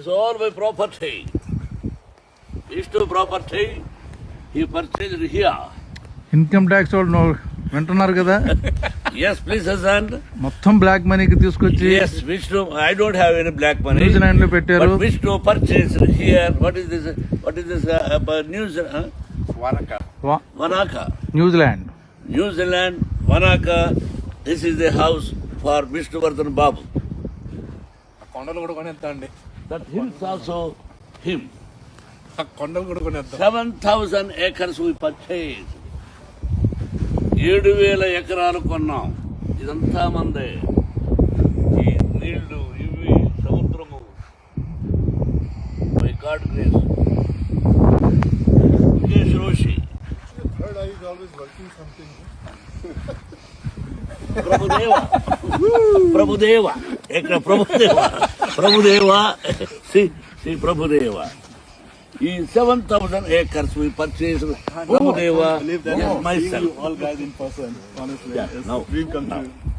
is all my property. Vishnu property. He purchased here. Income tax వాళ్ళు వింటున్నారు కదా, Yes, please, Hassan. మొత్తం black మనీకి తీసుకొచ్చి Yes, Vishnu. I don't have any black money. New Zealand లో పెట్టారు. But Vishnu purchased here. What is this? What is this? New Zealand. Wanaka. New Zealand. New Zealand. Wanaka. This is the house for Vishnuvardhan Babu. కొండలు కూడా కొనేస్తా అండి. That hills also him. ఆ కొండలు కూడా కొనేద్దాం. 7,000 acres we purchased. 7,000 ఎకరాలు కొన్నాం. ఇదంతా మందే. ఈ నీళ్లు ఇవి సముద్రము. My God grace. Mukesh Roshi. Third eye is always working something. Prabhudeva. Prabhudeva. ఇక్కడ ప్రభుదేవ. ప్రభుదేవ. శ్రీ ప్రభుదేవ. ఈ 7,000 acres we purchased. Prabhudeva, yes, myself. All guys in person, honestly. Yeah, It's now. a dream come true.